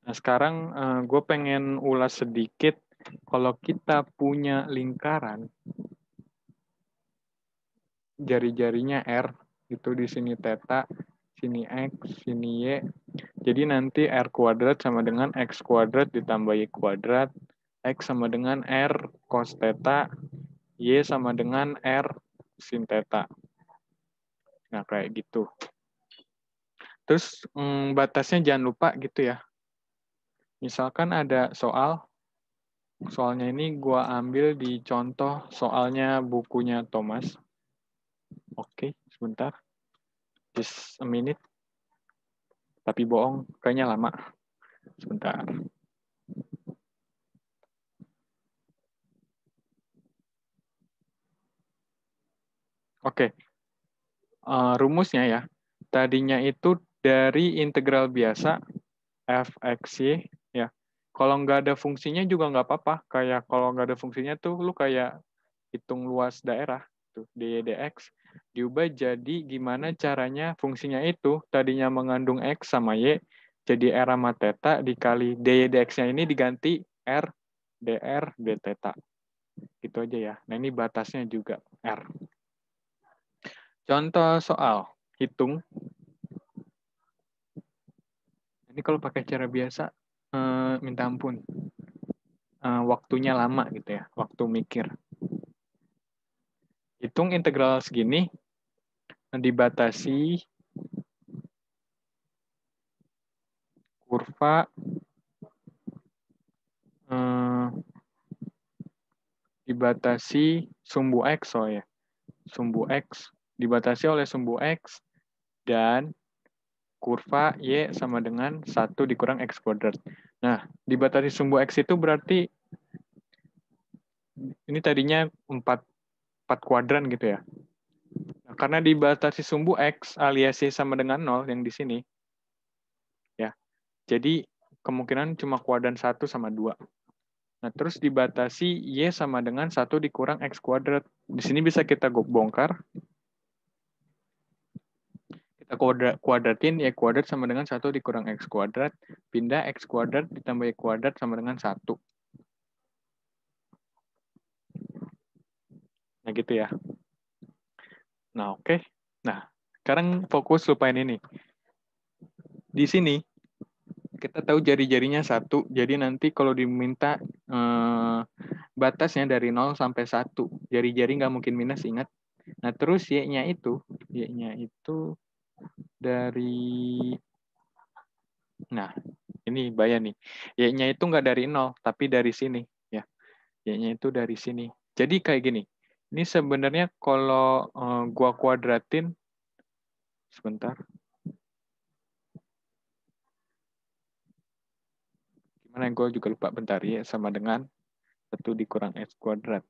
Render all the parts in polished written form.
Nah, sekarang gue pengen ulas sedikit. Kalau kita punya lingkaran, jari-jarinya R, itu di sini theta, sini X, sini Y. Jadi nanti R kuadrat sama dengan X kuadrat ditambah Y kuadrat, X sama dengan R cos theta, Y sama dengan R sin theta. Nah, kayak gitu. Terus batasnya jangan lupa gitu ya. Misalkan ada soalnya ini gua ambil di contoh soalnya bukunya Thomas. Oke, sebentar. Just a minute. Tapi bohong, kayaknya lama. Sebentar. Oke, rumusnya ya. Tadinya itu dari integral biasa fxy ya. Kalau nggak ada fungsinya juga nggak apa-apa. Kayak kalau nggak ada fungsinya tuh lu kayak hitung luas daerah tuh dy dx diubah jadi gimana caranya fungsinya itu tadinya mengandung x sama y jadi r sama theta dikali dy dx-nya ini diganti r dr d theta. Gitu aja ya. Nah, ini batasnya juga r. Contoh soal hitung. Ini kalau pakai cara biasa minta ampun. Waktunya lama gitu ya, waktu mikir. Hitung integral segini dibatasi kurva dibatasi sumbu X, ya. Sumbu X dibatasi oleh sumbu X dan kurva Y sama dengan 1 dikurang X kuadrat. Nah, dibatasi sumbu X itu berarti ini tadinya 4 kuadran gitu ya. Nah, karena dibatasi sumbu X alias Y sama dengan 0 yang di sini, ya. Jadi kemungkinan cuma kuadran 1 sama 2. Nah, terus dibatasi Y sama dengan 1 dikurang X kuadrat. Di sini bisa kita bongkar. Kita kuadratin, Y kuadrat sama dengan 1 dikurang X kuadrat. Pindah X kuadrat ditambah Y kuadrat sama dengan 1. Nah, gitu ya. Nah, oke. Nah, sekarang fokus lupain ini. Di sini, kita tahu jari-jarinya 1. Jadi nanti kalau diminta batasnya dari 0 sampai 1. Jari-jari nggak mungkin minus, ingat. Nah, terus Y-nya itu dari... Nah, ini bahaya nih. Y-nya itu nggak dari 0, tapi dari sini. Ya, Y-nya itu dari sini. Jadi kayak gini. Ini sebenarnya kalau gua kuadratin, sebentar. Gimana yang gua juga lupa, bentar ya, sama dengan 1 dikurang X kuadrat.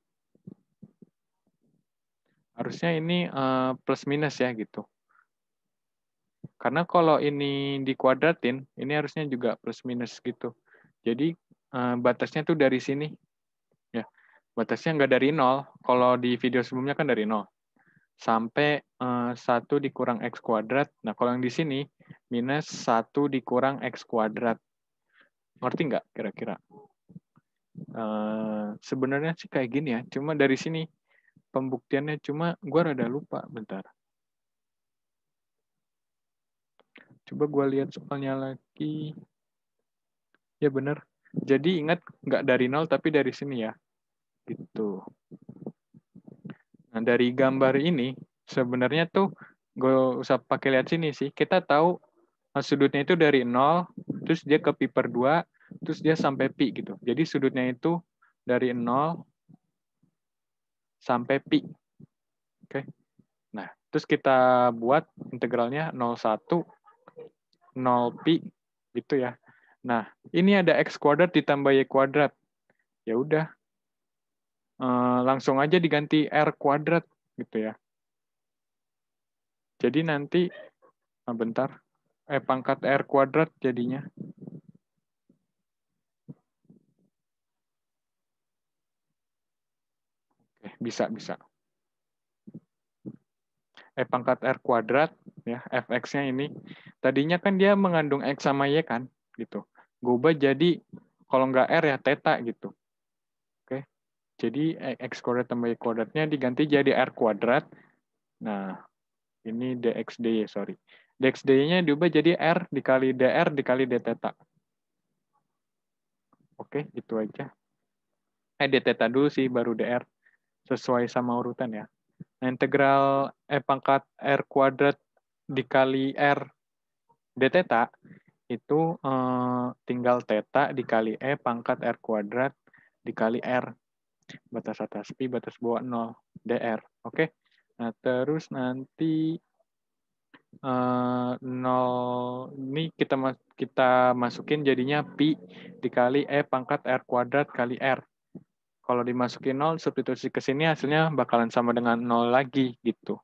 Harusnya ini plus minus ya gitu. Karena kalau ini dikuadratin, ini harusnya juga plus minus gitu. Jadi batasnya tuh dari sini. Ya, batasnya nggak dari 0. Kalau di video sebelumnya kan dari 0. Sampai 1 dikurang X kuadrat. Nah, kalau yang di sini, minus 1 dikurang X kuadrat. Ngerti nggak kira-kira? Sebenarnya sih kayak gini ya. Cuma dari sini pembuktiannya, cuma gue rada lupa. Bentar. Coba gue lihat soalnya lagi. Ya bener. Jadi ingat nggak dari 0 tapi dari sini ya. Gitu. Nah, dari gambar ini sebenarnya tuh gue usah pakai lihat sini sih. Kita tahu sudutnya itu dari 0, terus dia ke pi per 2, terus dia sampai pi gitu. Jadi sudutnya itu dari 0 sampai pi. Oke. Nah, terus kita buat integralnya 01 0 pi gitu ya. Nah, ini ada X kuadrat ditambah Y kuadrat. Ya udah, langsung aja diganti R kuadrat gitu ya. Jadi nanti, bentar, pangkat R kuadrat jadinya. Bisa. Pangkat R kuadrat, ya, fx-nya ini. Tadinya kan dia mengandung X sama Y kan, gitu. gue ubah jadi, kalau nggak R ya theta gitu. Oke, jadi X kuadrat tambah Y kuadratnya diganti jadi R kuadrat. Nah, ini dx dy, sorry. Dx dy-nya diubah jadi R dikali dr dikali d theta. Oke, itu aja. D theta dulu sih, baru dr. Sesuai sama urutan ya. Nah, integral E pangkat R kuadrat dikali R d theta itu tinggal theta dikali E pangkat R kuadrat dikali R. Batas atas pi, batas bawah 0, dr. Oke. Nah, terus nanti 0 ini kita masukin jadinya pi dikali E pangkat R kuadrat kali R. Kalau dimasukin 0, substitusi ke sini hasilnya bakalan sama dengan 0 lagi gitu.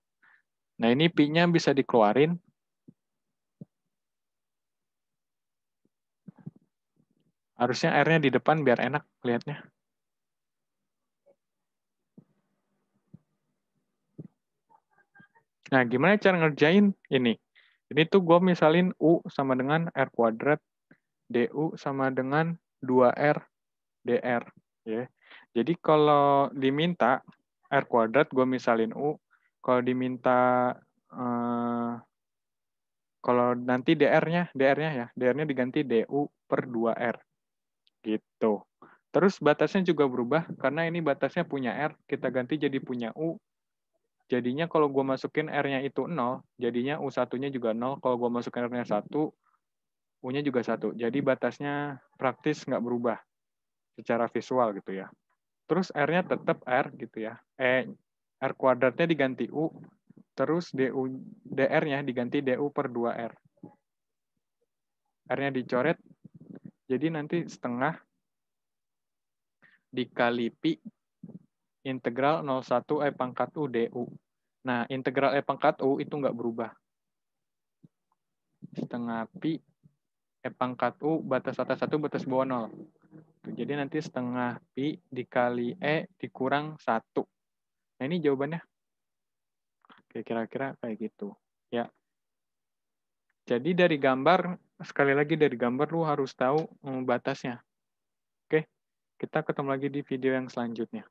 Nah, ini pi-nya bisa dikeluarin. Harusnya R-nya di depan biar enak lihatnya. Nah, gimana cara ngerjain ini? Ini tuh gue misalin U sama dengan R kuadrat, DU sama dengan 2R dr. Ya. Jadi kalau diminta R kuadrat, gue misalin U. Kalau diminta, kalau nanti dr-nya ya, dr-nya diganti DU per 2R. Gitu. Terus batasnya juga berubah, karena ini batasnya punya R, kita ganti jadi punya U. Jadinya kalau gue masukin R-nya itu 0, jadinya U1-nya juga 0. Kalau gue masukin R-nya 1, U-nya juga 1. Jadi batasnya praktis nggak berubah secara visual gitu ya. Terus R-nya tetap R gitu ya. R kuadratnya diganti U, terus dr-nya diganti DU per 2R. R-nya dicoret, jadi nanti setengah dikali pi integral 01 E pangkat U DU. Nah, integral E pangkat U itu nggak berubah. Setengah pi E pangkat U batas atas 1, batas bawah 0. Jadi nanti setengah pi dikali E dikurang 1. Nah, ini jawabannya. Oke, kira-kira kayak gitu. Ya. Jadi dari gambar, sekali lagi dari gambar lu harus tahu batasnya. Oke, kita ketemu lagi di video yang selanjutnya.